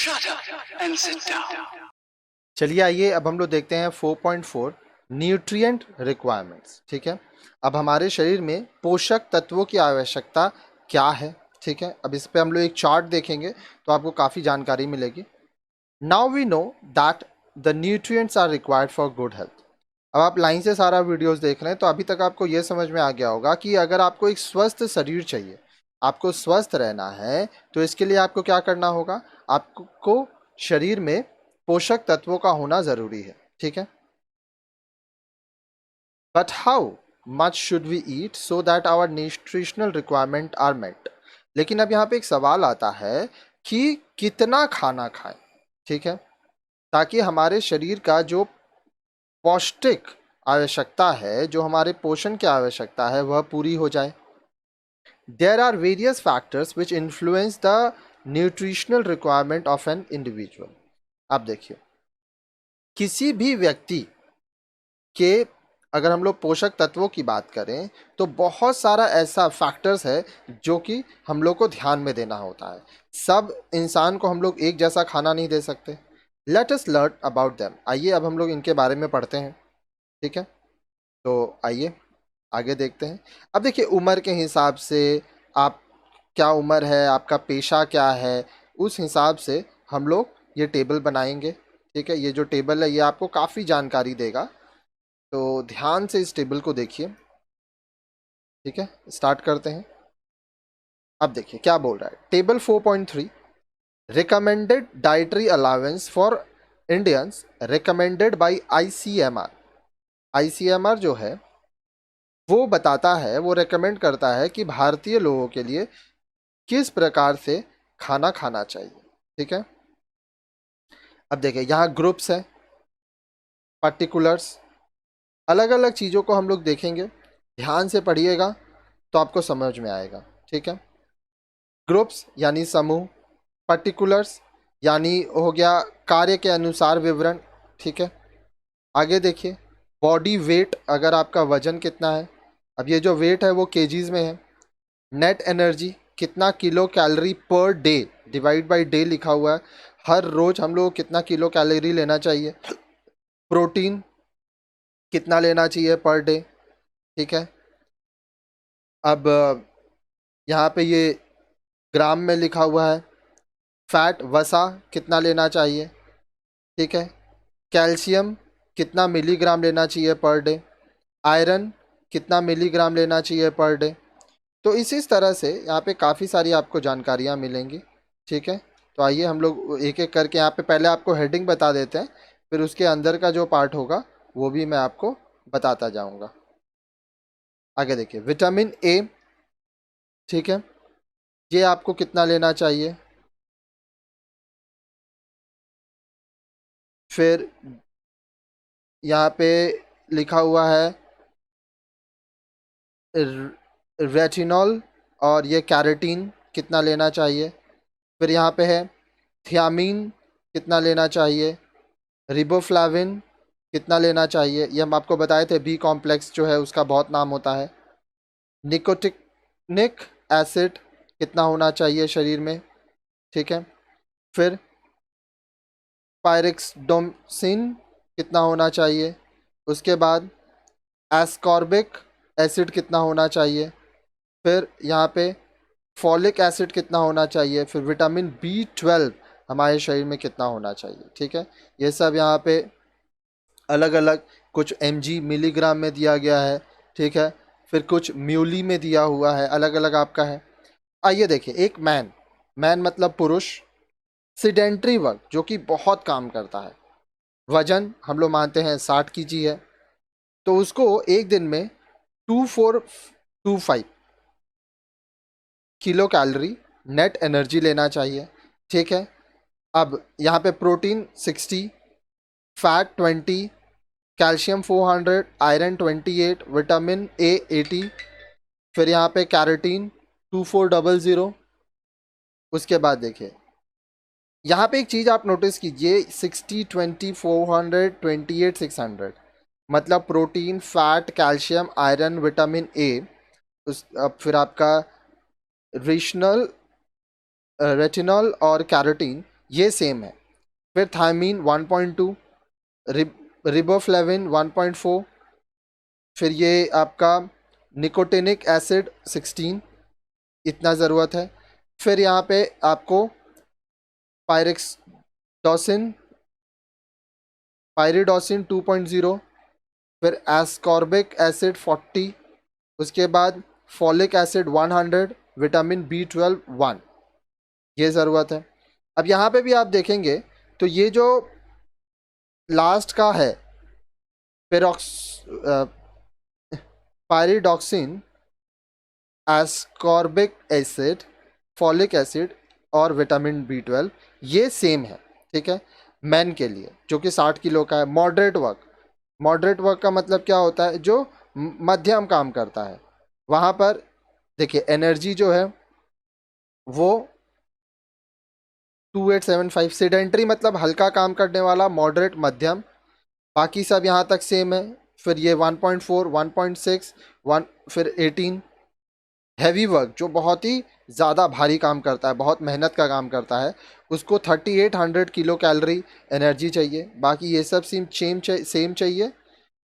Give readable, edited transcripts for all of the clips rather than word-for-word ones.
Shut up and sit down. चलिए आइए अब हम लोग देखते हैं 4.4 न्यूट्रिएंट रिक्वायरमेंट्स। ठीक है, अब हमारे शरीर में पोषक तत्वों की आवश्यकता क्या है। ठीक है, अब इस पे हम लोग एक चार्ट देखेंगे तो आपको काफ़ी जानकारी मिलेगी। Now we know that the nutrients are required for good health. अब आप लाइन से सारा वीडियोस देख रहे हैं तो अभी तक आपको ये समझ में आ गया होगा कि अगर आपको एक स्वस्थ शरीर चाहिए, आपको स्वस्थ रहना है, तो इसके लिए आपको क्या करना होगा, आपको शरीर में पोषक तत्वों का होना जरूरी है। ठीक है, but how much should we eat so that our nutritional requirement are met. लेकिन अब यहाँ पे एक सवाल आता है कि कितना खाना खाएं। ठीक है, ताकि हमारे शरीर का जो पौष्टिक आवश्यकता है, जो हमारे पोषण की आवश्यकता है, वह पूरी हो जाए। There are various factors which influence the nutritional requirement of an individual. अब देखिए, किसी भी व्यक्ति के अगर हम लोग पोषक तत्वों की बात करें तो बहुत सारा ऐसा फैक्टर्स है जो कि हम लोग को ध्यान में देना होता है। सब इंसान को हम लोग एक जैसा खाना नहीं दे सकते। Let us learn about them. आइए अब हम लोग इनके बारे में पढ़ते हैं। ठीक है, तो आइए आगे देखते हैं। अब देखिए, उम्र के हिसाब से, आप क्या उम्र है, आपका पेशा क्या है, उस हिसाब से हम लोग ये टेबल बनाएंगे। ठीक है, ये जो टेबल है ये आपको काफ़ी जानकारी देगा, तो ध्यान से इस टेबल को देखिए। ठीक है, स्टार्ट करते हैं। अब देखिए क्या बोल रहा है table 4.3। Recommended dietary allowance for Indians recommended by ICMR. ICMR जो है वो बताता है, वो रेकमेंड करता है कि भारतीय लोगों के लिए किस प्रकार से खाना खाना चाहिए। ठीक है, अब देखिए यहाँ ग्रुप्स है, पर्टिकुलर्स, अलग अलग चीज़ों को हम लोग देखेंगे। ध्यान से पढ़िएगा तो आपको समझ में आएगा। ठीक है, ग्रुप्स यानी समूह, पर्टिकुलर्स यानी हो गया कार्य के अनुसार विवरण। ठीक है, आगे देखिए बॉडी वेट, अगर आपका वजन कितना है। अब ये जो वेट है वो केजीज में है। नेट एनर्जी, कितना kilo calorie per day, divide by day लिखा हुआ है, हर रोज हम लोग कितना किलो कैलोरी लेना चाहिए। प्रोटीन कितना लेना चाहिए पर डे। ठीक है, अब यहाँ पे ये ग्राम में लिखा हुआ है। फैट, वसा कितना लेना चाहिए। ठीक है, कैल्शियम कितना मिलीग्राम लेना चाहिए पर डे। आयरन कितना मिलीग्राम लेना चाहिए पर डे। तो इसी तरह से यहाँ पे काफ़ी सारी आपको जानकारियाँ मिलेंगी। ठीक है, तो आइए हम लोग एक एक करके यहाँ पे पहले आपको हेडिंग बता देते हैं, फिर उसके अंदर का जो पार्ट होगा वो भी मैं आपको बताता जाऊँगा। आगे देखिए विटामिन ए। ठीक है, ये आपको कितना लेना चाहिए। फिर यहाँ पे लिखा हुआ है रेटिनॉल और ये कैरेटीन कितना लेना चाहिए। फिर यहाँ पे है थियामीन कितना लेना चाहिए। रिबोफ्लाविन कितना लेना चाहिए, ये हम आपको बताए थे। बी कॉम्प्लेक्स जो है उसका बहुत नाम होता है। निकोटिनिक एसिड कितना होना चाहिए शरीर में। ठीक है, फिर पायरिक्सडोमसिन कितना होना चाहिए। उसके बाद एस्कॉर्बिक एसिड कितना होना चाहिए। फिर यहाँ पे फॉलिक एसिड कितना होना चाहिए। फिर विटामिन B12 हमारे शरीर में कितना होना चाहिए। ठीक है, ये सब यहाँ पे अलग अलग कुछ mg मिलीग्राम में दिया गया है। ठीक है, फिर कुछ म्यूली में दिया हुआ है, अलग अलग आपका है। आइए देखिए, एक मैन, मैन मतलब पुरुष, सिडेंट्री वर्क जो कि बहुत काम करता है, वजन हम लोग मानते हैं 60 kg है, तो उसको एक दिन में 2425 किलो कैलोरी नेट एनर्जी लेना चाहिए। ठीक है, अब यहाँ पे protein 60, fat 20, calcium 400, iron 28, vitamin A 80, फिर यहाँ पे कैरेटीन 2400। उसके बाद देखिए यहाँ पे एक चीज़ आप नोटिस कीजिए, 60, 20, 400, 28, 600, मतलब protein, fat, calcium, iron, vitamin A. उस अब फिर आपका रेटिनॉल और कैरोटीन ये सेम है। फिर थायमीन 1.2, रिबोफ्लेविन 1.4, फिर ये आपका निकोटिनिक एसिड 16, इतना ज़रूरत है। फिर यहाँ पे आपको पायरिडोसिन 2.0, फिर एस्कॉर्बिक एसिड 40, उसके बाद फॉलिक एसिड 100, विटामिन B12 1, ये ज़रूरत है। अब यहाँ पे भी आप देखेंगे तो ये जो लास्ट का है pyridoxine, ascorbic acid, folic acid और विटामिन B12, ये सेम है, ठीक है, मैन के लिए जो कि 60 किलो का है। मॉडरेट वर्क का मतलब क्या होता है, जो मध्यम काम करता है। वहाँ पर देखिए एनर्जी जो है वो 2875, सेडेंट्री मतलब हल्का काम करने वाला, मॉडरेट मध्यम, बाकी सब यहाँ तक सेम है। फिर ये 1.4, 1.6, 1, फिर 18। हैवी वर्क जो बहुत ही ज़्यादा भारी काम करता है, बहुत मेहनत का काम करता है, उसको 3800 किलो कैलोरी एनर्जी चाहिए। बाकी ये सब सेम चाहिए।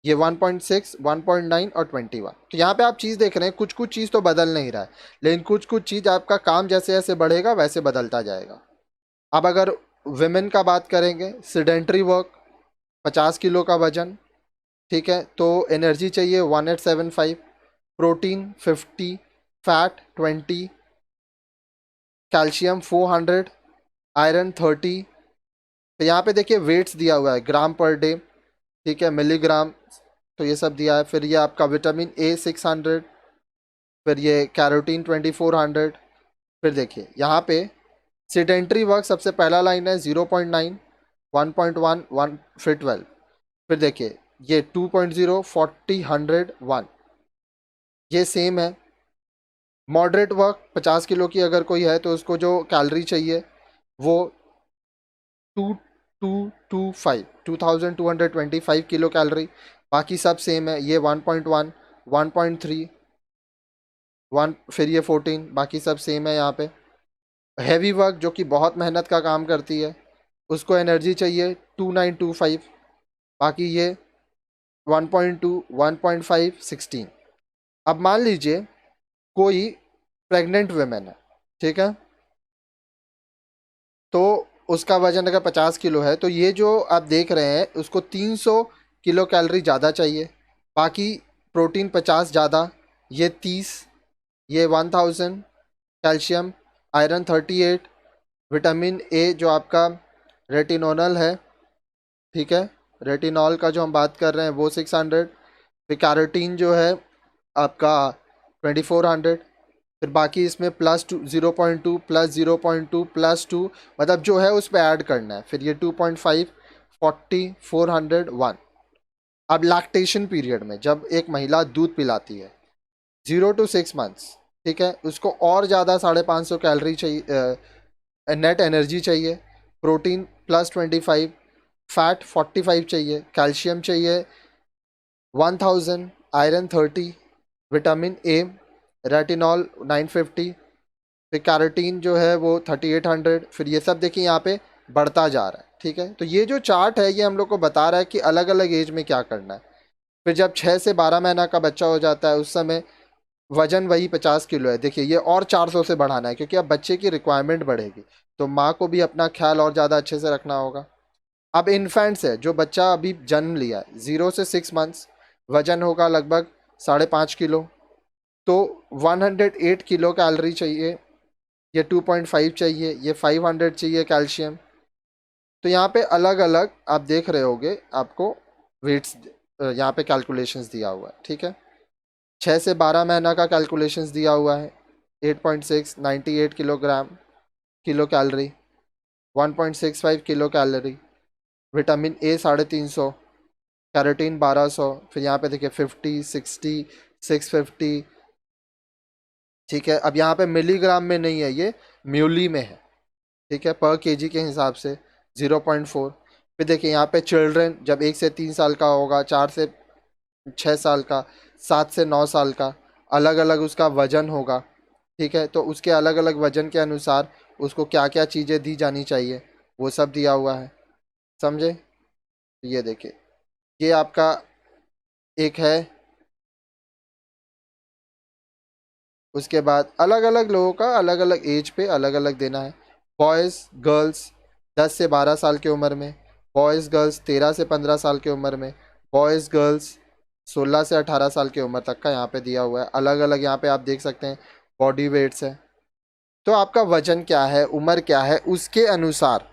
ये 1.6, 1.9 और 21। तो यहाँ पे आप चीज़ देख रहे हैं, कुछ कुछ चीज़ तो बदल नहीं रहा है, लेकिन कुछ कुछ चीज़ आपका काम जैसे जैसे बढ़ेगा वैसे बदलता जाएगा। अब अगर विमेन का बात करेंगे, सिडेंट्री वर्क, 50 किलो का वजन, ठीक है, तो एनर्जी चाहिए 1875, प्रोटीन 50, फैट 20, कैल्शियम 400, आयरन 30। तो यहाँ पे देखिए वेट्स दिया हुआ है, ग्राम पर डे, ठीक है, मिलीग्राम, तो ये सब दिया है। फिर ये आपका विटामिन A 600, फिर ये कैरोटीन 2400। फिर देखिए यहाँ पे सिडेंट्री वर्क सबसे पहला लाइन है 0.9, 1.1, 1, फिर 12। फिर देखिए ये 2.0, 40, 100, 1, ये सेम है। मॉडरेट वर्क 50 किलो की अगर कोई है तो उसको जो कैलोरी चाहिए वो 2225, 2225 किलो कैलोरी। बाकी सब सेम है, ये 1.1, 1.3, 1, फिर ये 14, बाकी सब सेम है। यहाँ पे हैवी वर्क जो कि बहुत मेहनत का काम करती है, उसको एनर्जी चाहिए 2925, बाकी ये 1.2, 1.5, 16। अब मान लीजिए कोई प्रेग्नेंट वुमेन है, ठीक है, तो उसका वजन अगर 50 किलो है तो ये जो आप देख रहे हैं उसको 300 किलो कैलोरी ज़्यादा चाहिए। बाकी प्रोटीन 50 ज़्यादा, ये 30, ये 1000, कैल्शियम, आयरन 38, विटामिन ए जो आपका रेटिनोनल है, ठीक है, रेटिनॉल का जो हम बात कर रहे हैं वो 600, फिर कैरोटीन जो है आपका 2400, फिर बाकी इसमें +2, 0.2 प्लस 0.2 +2, मतलब जो है उस पर ऐड करना है। फिर ये 2.5, 40, 400, 1। अब लैक्टेशन पीरियड में जब एक महिला दूध पिलाती है 0 to 6 months, ठीक है, उसको और ज़्यादा 550 कैलोरी चाहिए, नेट एनर्जी चाहिए। प्रोटीन +25, फैट 45 चाहिए, कैल्शियम चाहिए 1000, आयरन 30, विटामिन ए, रेटिनॉल 950, फिर कैरोटीन जो है वो 3800। फिर ये सब देखिए यहाँ पे बढ़ता जा रहा है, ठीक है। तो ये जो चार्ट है ये हम लोग को बता रहा है कि अलग अलग एज में क्या करना है। फिर जब 6 से 12 महीना का बच्चा हो जाता है उस समय वजन वही 50 किलो है। देखिए ये और 400 से बढ़ाना है क्योंकि अब बच्चे की रिक्वायरमेंट बढ़ेगी, तो माँ को भी अपना ख्याल और ज़्यादा अच्छे से रखना होगा। अब इन्फेंट्स है, जो बच्चा अभी जन्म लिया है 0 से 6 months, वजन होगा लगभग 5.5 किलो, तो 108 किलो कैलोरी चाहिए, ये 2.5 चाहिए, ये 500 चाहिए कैल्शियम। तो यहाँ पे अलग अलग आप देख रहे होगे आपको वेट्स यहाँ पे कैलकुलेशंस दिया हुआ है, ठीक है। 6 से 12 महीना का कैलकुलेशंस दिया हुआ है, 8.6, 98 kilo calorie, 1.65 kilo calorie, vitamin A 350, carotene 1200। फिर यहाँ पे देखिए 50, 60, 650, ठीक है। अब यहाँ पे मिलीग्राम में नहीं है, ये म्यूली में है, ठीक है, पर केजी के हिसाब से 0.4। फिर देखिए यहाँ पे चिल्ड्रन जब 1 से 3 साल का होगा, 4 से 6 साल का, 7 से 9 साल का, अलग अलग उसका वजन होगा, ठीक है। तो उसके अलग अलग वजन के अनुसार उसको क्या क्या चीज़ें दी जानी चाहिए, वो सब दिया हुआ है, समझे। ये देखिए, ये आपका एक है। उसके बाद अलग अलग लोगों का अलग अलग एज पे अलग अलग देना है। बॉयज़ गर्ल्स 10 से 12 साल की उम्र में, बॉयज़ गर्ल्स 13 से 15 साल की उम्र में, बॉयज़ गर्ल्स 16 से 18 साल की उम्र तक का यहाँ पे दिया हुआ है। अलग अलग यहाँ पे आप देख सकते हैं बॉडी वेट्स है। तो आपका वजन क्या है, उम्र क्या है, उसके अनुसार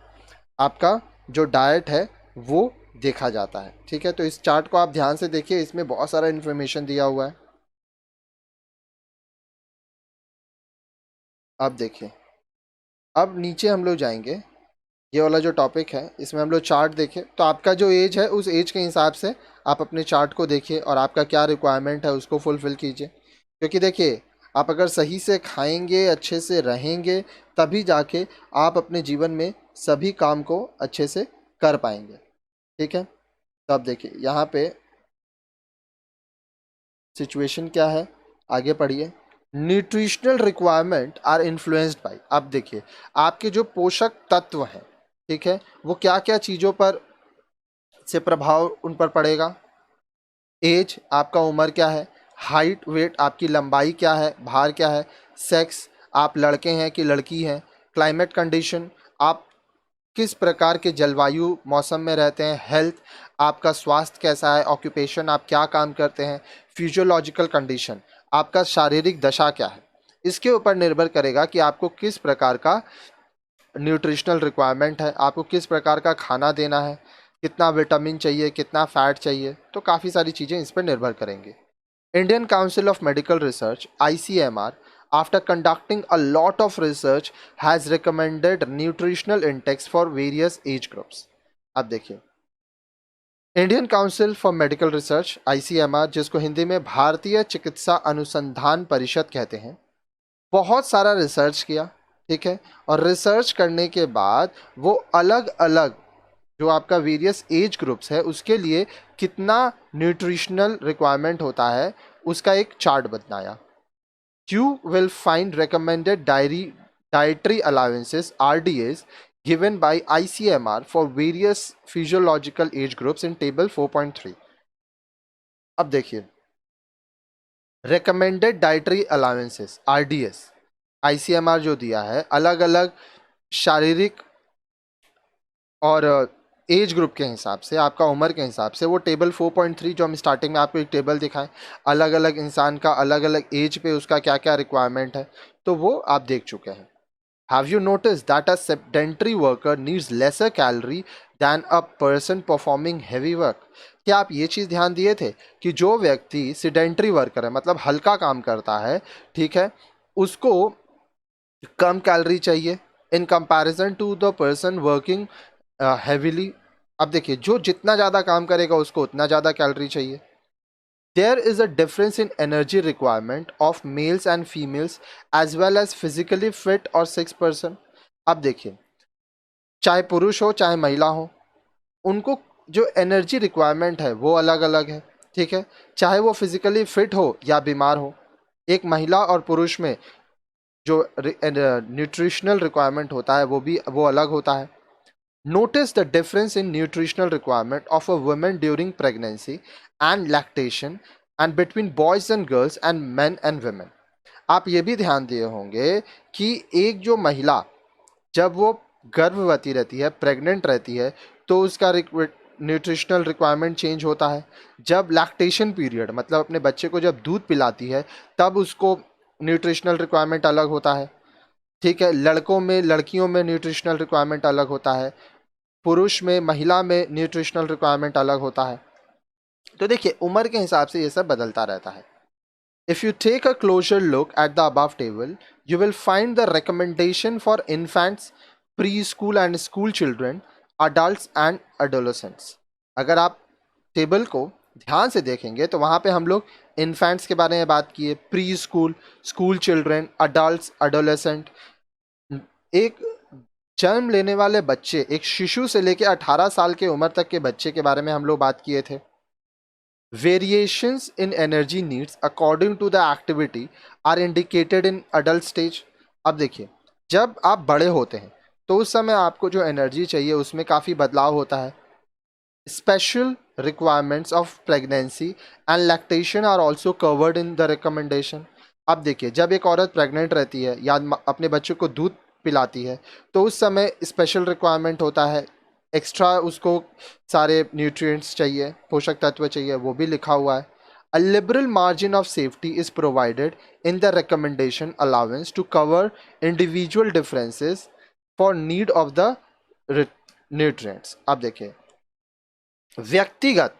आपका जो डाइट है वो देखा जाता है। ठीक है, तो इस चार्ट को आप ध्यान से देखिए, इसमें बहुत सारा इन्फॉर्मेशन दिया हुआ है। अब देखिए, अब नीचे हम लोग जाएंगे, ये वाला जो टॉपिक है इसमें हम लोग चार्ट देखें तो आपका जो एज है उस एज के हिसाब से आप अपने चार्ट को देखिए और आपका क्या रिक्वायरमेंट है उसको फुलफ़िल कीजिए। क्योंकि देखिए, आप अगर सही से खाएंगे, अच्छे से रहेंगे, तभी जाके आप अपने जीवन में सभी काम को अच्छे से कर पाएंगे। ठीक है, तो अब देखिए यहाँ पे सिचुएशन क्या है, आगे पढ़िए। Nutritional requirement are influenced by, अब देखिए आपके जो पोषक तत्व हैं, ठीक है, वो क्या क्या चीज़ों पर से प्रभाव उन पर पड़ेगा। एज, आपका उम्र क्या है, हाइट वेट, आपकी लंबाई क्या है, भार क्या है, सेक्स, आप लड़के हैं कि लड़की हैं, क्लाइमेट कंडीशन, आप किस प्रकार के जलवायु मौसम में रहते हैं, हेल्थ, आपका स्वास्थ्य कैसा है, ऑक्यूपेशन, आप क्या काम करते हैं, फिजियोलॉजिकल कंडीशन, आपका शारीरिक दशा क्या है। इसके ऊपर निर्भर करेगा कि आपको किस प्रकार का न्यूट्रिशनल रिक्वायरमेंट है, आपको किस प्रकार का खाना देना है, कितना विटामिन चाहिए, कितना फैट चाहिए, तो काफ़ी सारी चीज़ें इस पर निर्भर करेंगे। Indian council of medical research ICMR, after conducting a lot of research, has recommended nutritional index for various age groups. अब देखिए, Indian council for medical research ICMR, जिसको हिंदी में भारतीय चिकित्सा अनुसंधान परिषद कहते हैं, बहुत सारा रिसर्च किया। ठीक है, और रिसर्च करने के बाद वो अलग अलग जो आपका वेरियस एज ग्रुप्स है उसके लिए कितना न्यूट्रिशनल रिक्वायरमेंट होता है उसका एक चार्ट बनाया। You will find recommended dietary allowances RDAs given by ICMR for various physiological age groups in table 4.3। अब देखिए, recommended dietary allowances RDAs ICMR जो दिया है अलग अलग शारीरिक और एज ग्रुप के हिसाब से, आपका उम्र के हिसाब से, वो टेबल 4.3 जो हम स्टार्टिंग में आपको एक टेबल दिखाएं, अलग अलग इंसान का अलग अलग एज पे उसका क्या क्या रिक्वायरमेंट है, तो वो आप देख चुके हैं। Have you notice that a sedentary worker needs lesser calorie than a person performing heavy work. क्या आप ये चीज़ ध्यान दिए थे कि जो व्यक्ति सेडेंटरी वर्कर है, मतलब हल्का काम करता है, ठीक है, उसको कम कैलोरी चाहिए in comparison to the person working heavily. अब देखिए, जो जितना ज़्यादा काम करेगा उसको उतना ज़्यादा कैलोरी चाहिए। There is a difference in energy requirement of males and females as well as physically fit और 6%। अब देखिए, चाहे पुरुष हो चाहे महिला हो, उनको जो एनर्जी रिक्वायरमेंट है वो अलग अलग है। ठीक है, चाहे वो फिजिकली फिट हो या बीमार हो, एक महिला और पुरुष में जो न्यूट्रिशनल रिक्वायरमेंट होता है वो अलग होता है। Notice the difference in nutritional requirement of a woman during pregnancy and lactation and between boys and girls and men and women। आप ये भी ध्यान दिए होंगे कि एक जो महिला जब वो गर्भवती रहती है, प्रेग्नेंट रहती है, तो उसका न्यूट्रिशनल रिक्वायरमेंट चेंज होता है। जब लैक्टेशन पीरियड, मतलब अपने बच्चे को जब दूध पिलाती है, तब उसको न्यूट्रिशनल रिक्वायरमेंट अलग होता है। ठीक है, लड़कों में लड़कियों में न्यूट्रिशनल रिक्वायरमेंट अलग होता है, पुरुष में महिला में न्यूट्रिशनल रिक्वायरमेंट अलग होता है। तो देखिए, उम्र के हिसाब से ये सब बदलता रहता है। If you take a closer look at the above table, you will find the recommendation for infants, pre school and school children, adults and adolescents. अगर आप टेबल को ध्यान से देखेंगे तो वहाँ पे हम लोग इन्फेंट्स के बारे में बात किए, pre school, school children, adults, adolescent, एक जन्म लेने वाले बच्चे, एक शिशु से लेकर 18 साल के उम्र तक के बच्चे के बारे में हम लोग बात किए थे। Variations in energy needs according to the activity are indicated in adult stage. अब देखिए, जब आप बड़े होते हैं तो उस समय आपको जो एनर्जी चाहिए उसमें काफ़ी बदलाव होता है। Special requirements of pregnancy and lactation are also covered in the recommendation. अब देखिए, जब एक औरत प्रेग्नेंट रहती है या अपने बच्चे को दूध पिलाती है तो उस समय स्पेशल रिक्वायरमेंट होता है, एक्स्ट्रा उसको सारे न्यूट्रिएंट्स चाहिए, पोषक तत्व चाहिए, वो भी लिखा हुआ है। A liberal margin of safety is provided in the recommendation allowance to cover individual differences for need of the nutrients। अब देखिए, व्यक्तिगत,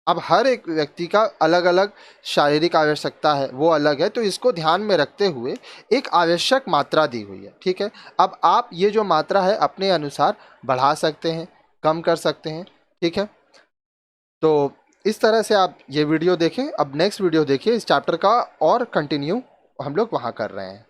अब हर एक व्यक्ति का अलग अलग शारीरिक आवश्यकता है, वो अलग है, तो इसको ध्यान में रखते हुए एक आवश्यक मात्रा दी हुई है। ठीक है, अब आप ये जो मात्रा है अपने अनुसार बढ़ा सकते हैं, कम कर सकते हैं। ठीक है, तो इस तरह से आप ये वीडियो देखें। अब नेक्स्ट वीडियो देखिए इस चैप्टर का और कंटिन्यू हम लोग वहाँ कर रहे हैं।